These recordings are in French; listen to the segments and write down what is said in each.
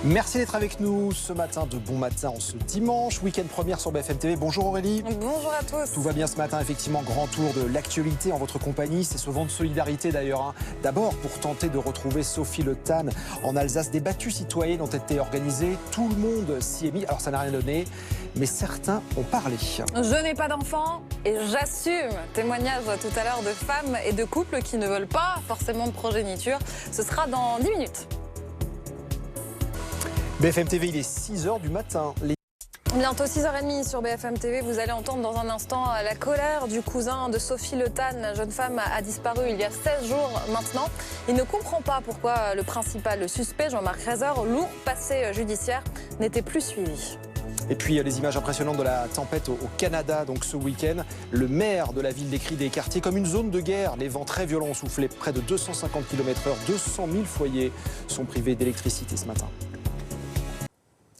Merci d'être avec nous ce matin, de bon matin en ce dimanche, week-end première sur BFM TV. Bonjour Aurélie. Bonjour à tous. Tout va bien ce matin, effectivement, grand tour de l'actualité en votre compagnie. C'est ce vent de solidarité d'ailleurs. D'abord pour tenter de retrouver Sophie Le Tan en Alsace. Des battues citoyennes ont été organisées, tout le monde s'y est mis. Alors ça n'a rien donné, mais certains ont parlé. Je n'ai pas d'enfant et j'assume. Témoignage tout à l'heure de femmes et de couples qui ne veulent pas forcément de progéniture. Ce sera dans 10 minutes. BFM TV, il est 6h du matin. Bientôt 6h30 sur BFM TV, vous allez entendre dans un instant la colère du cousin de Sophie Le Tan. La jeune femme a disparu il y a 16 jours maintenant. Il ne comprend pas pourquoi le principal suspect, Jean-Marc Reiser, lourd passé judiciaire, n'était plus suivi. Et puis les images impressionnantes de la tempête au Canada, donc ce week-end. Le maire de la ville décrit des quartiers comme une zone de guerre. Les vents très violents ont soufflé près de 250 km/h. 200 000 foyers sont privés d'électricité ce matin.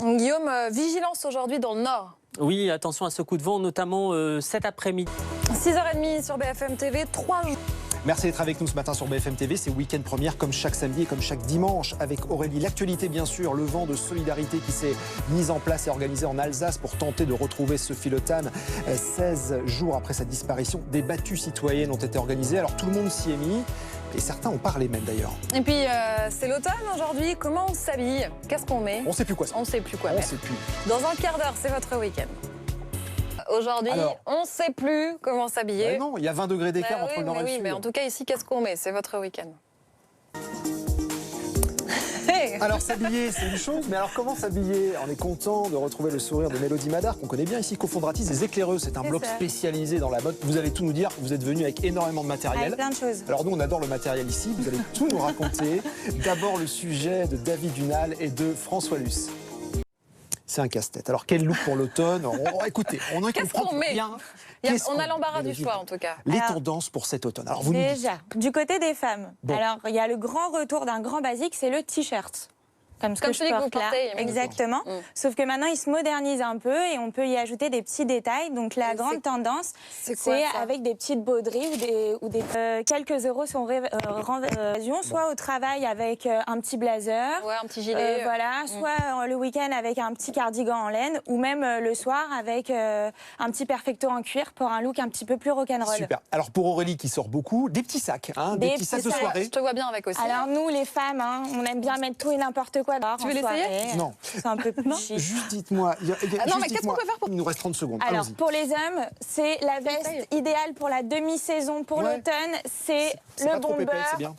Guillaume, vigilance aujourd'hui dans le Nord. Oui, attention à ce coup de vent, notamment cet après-midi. 6h30 sur BFM TV, 3 jours. Merci d'être avec nous ce matin sur BFM TV. C'est week-end première comme chaque samedi et comme chaque dimanche avec Aurélie. L'actualité bien sûr, le vent de solidarité qui s'est mis en place et organisé en Alsace pour tenter de retrouver Sophie Le Tan. 16 jours après sa disparition, des battues citoyennes ont été organisées. Alors tout le monde s'y est mis. Et certains ont parlé même d'ailleurs. Et puis c'est l'automne aujourd'hui, comment on s'habille? Qu'est-ce qu'on met? On ne sait plus quoi ça. On ne sait plus quoi On mettre. sait plus. Dans un quart d'heure, c'est votre week-end. Aujourd'hui, on ne sait plus comment s'habiller. Non, il y a 20 degrés d'écart entre le nord et le sud. Mais en tout cas ici, qu'est-ce qu'on met? C'est votre week-end. Alors s'habiller, c'est une chose, mais alors comment s'habiller? On est content de retrouver le sourire de Mélodie Madar, qu'on connaît bien ici, cofondatrice des Éclaireuses. C'est un blog spécialisé dans la mode. Vous allez tout nous dire, vous êtes venu avec énormément de matériel. Avec plein de choses. Alors nous, on adore le matériel ici, vous allez tout nous raconter. D'abord le sujet de David Dunal et de François Luce. C'est un casse-tête. Alors quel look pour l'automne? Écoutez, on en comprend rien. On a l'embarras du choix en tout cas. Les tendances pour cet automne. Alors vous déjà, du côté des femmes. Bon. Alors il y a le grand retour d'un grand basique, c'est le t-shirt. Comme ce que je celui que vous porte là. portez, Exactement. Sauf que maintenant, il se modernise un peu et on peut y ajouter des petits détails. Donc la grande tendance, c'est avec des petites broderies ou des quelques euros sont renversion, soit au travail avec un petit blazer, un petit gilet, soit le week-end avec un petit cardigan en laine, ou même le soir avec un petit perfecto en cuir pour un look un petit peu plus rock'n'roll. Super. Alors pour Aurélie qui sort beaucoup, des petits sacs, des petits sacs de soirée. Je te vois bien avec aussi. Alors nous, les femmes, on aime bien mettre tout et n'importe quoi. Tu veux l'essayer? Non. C'est un peu plus chic. Juste dites-moi. Non, mais qu'est-ce qu'on peut faire pour... Il nous reste 30 secondes. Alors, pour les hommes, c'est la veste idéale pour la demi-saison. Pour l'automne, c'est le bomber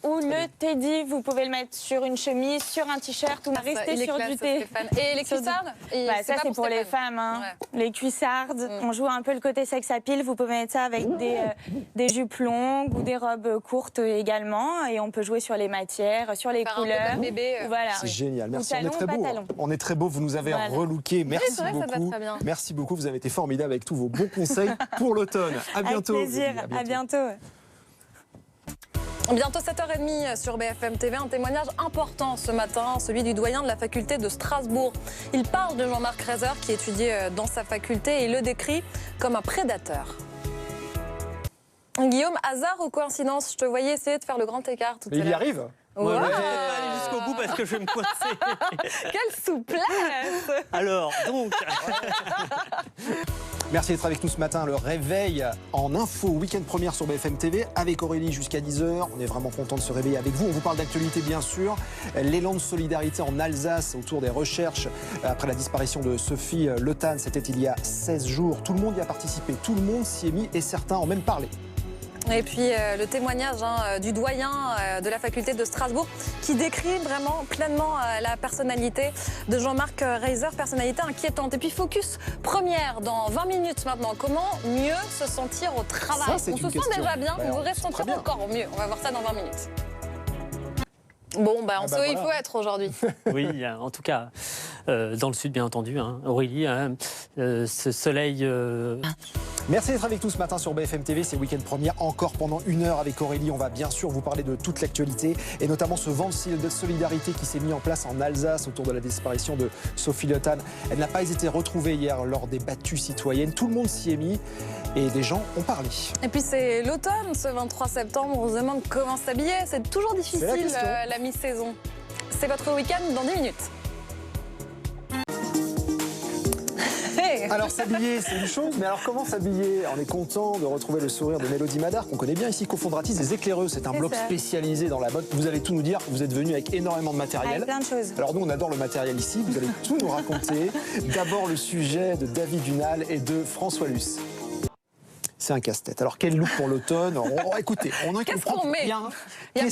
ou le teddy. Vous pouvez le mettre sur une chemise, sur un t-shirt ou rester sur du thé. Et les cuissardes? Ça, c'est pour les femmes. Hein. Les cuissardes, on joue un peu le côté sex appeal. Vous pouvez mettre ça avec des jupes longues ou des robes courtes également. Et on peut jouer sur les matières, sur les couleurs. Voilà. C'est génial. Merci. Talon, on est très beau. On est très beau. Vous nous avez relooké. Merci beaucoup. Merci beaucoup. Vous avez été formidable avec tous vos bons conseils pour l'automne. À bientôt. Avec plaisir. À bientôt. Bientôt 7h30 sur BFM TV, un témoignage important ce matin, celui du doyen de la faculté de Strasbourg. Il parle de Jean-Marc Reiser qui étudiait dans sa faculté et le décrit comme un prédateur. Guillaume, hasard ou coïncidence? Je te voyais essayer de faire le grand écart tout à l'heure. Il y arrive? Ouais, je vais pas aller jusqu'au bout parce que je vais me coincer. Quelle souplesse! Alors, donc... Merci d'être avec nous ce matin. Le réveil en info, week-end première sur BFM TV avec Aurélie jusqu'à 10h. On est vraiment content de se réveiller avec vous. On vous parle d'actualité bien sûr. L'élan de solidarité en Alsace autour des recherches après la disparition de Sophie Le Tan. C'était il y a 16 jours. Tout le monde y a participé, tout le monde s'y est mis et certains ont même parlé. Et puis le témoignage du doyen de la faculté de Strasbourg qui décrit vraiment pleinement la personnalité de Jean-Marc Reiser, personnalité inquiétante. Et puis focus première dans 20 minutes maintenant. Comment mieux se sentir au travail? On se sent déjà bien, on voudrait se sentir encore mieux. On va voir ça dans 20 minutes. Bon, on sait où il faut être aujourd'hui. Oui, en tout cas, dans le sud, bien entendu. Aurélie, ce soleil... Merci d'être avec nous ce matin sur BFM TV. C'est week-end première, encore pendant 1 heure avec Aurélie. On va bien sûr vous parler de toute l'actualité et notamment ce vent de solidarité qui s'est mis en place en Alsace autour de la disparition de Sophie Le Tan. Elle n'a pas été retrouvée hier lors des battues citoyennes. Tout le monde s'y est mis et des gens ont parlé. Et puis c'est l'automne, ce 23 septembre. On se demande comment s'habiller. C'est toujours difficile la mi-saison. C'est votre week-end dans 10 minutes. Alors s'habiller, c'est une chose, mais alors comment s'habiller? On est content de retrouver le sourire de Mélodie Madar, qu'on connaît bien ici, cofondatrice des Éclaireuses. C'est un blog spécialisé dans la mode. Vous allez tout nous dire, vous êtes venu avec énormément de matériel. Avec plein de choses. Alors nous, on adore le matériel ici, vous allez tout nous raconter. D'abord le sujet de David Dunal et de François Luce. C'est un casse-tête. Alors, quel look pour l'automne? Écoutez, on en Qu'est-ce qu'on met?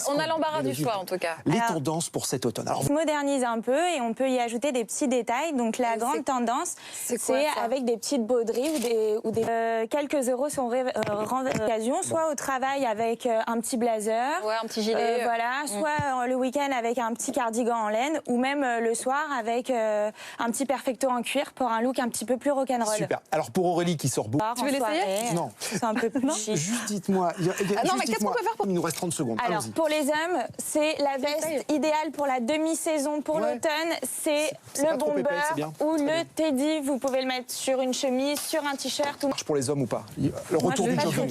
On a l'embarras du choix, en tout cas. Les tendances pour cet automne. Alors, On modernise un peu et on peut y ajouter des petits détails. Donc, la grande tendance, c'est avec des petites broderies ou des quelques euros sont occasion, soit au travail avec un petit blazer, un petit gilet, voilà, soit le week-end avec un petit cardigan en laine, ou même le soir avec un petit perfecto en cuir pour un look un petit peu plus rock'n'roll. Super. Alors, pour Aurélie qui sort beaucoup. Tu veux l'essayer? Non. C'est un peu plus chic. Juste dites-moi. non, mais qu'est-ce qu'on peut faire pour... Il nous reste 30 secondes. Alors, pour les hommes, c'est la veste idéale pour la demi-saison. Pour l'automne, c'est le bomber ou le teddy. Vous pouvez le mettre sur une chemise, sur un t-shirt. Marche pour les hommes ou pas? Le retour du jogging.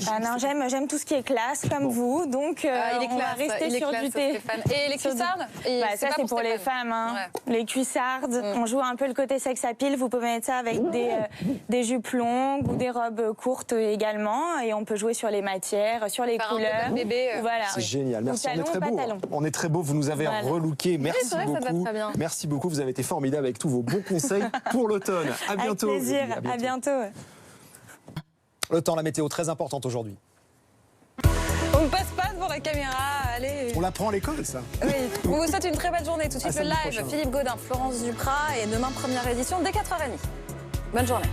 J'aime tout ce qui est classe, comme vous. Donc, on va rester sur du thé. Et les cuissardes? Ça, c'est pour les femmes. Les cuissardes, on joue un peu le côté sex appeal. Vous pouvez mettre ça avec des jupes longues ou des robes courtes également. Et on peut jouer sur les matières, sur les couleurs. Voilà. C'est génial. Merci. On est très beau. On est très beau. Vous nous avez relooké. Merci beaucoup. Merci beaucoup. Vous avez été formidable avec tous vos bons conseils pour l'automne. À bientôt. Avec plaisir. À bientôt. Le temps, la météo très importante aujourd'hui. On ne passe pas devant la caméra. Allez. On l'apprend à l'école, ça. Oui. On vous souhaite une très belle journée. Tout de suite le live. Prochain. Philippe Gaudin, Florence Duprat et demain première édition dès 4h30. Bonne journée.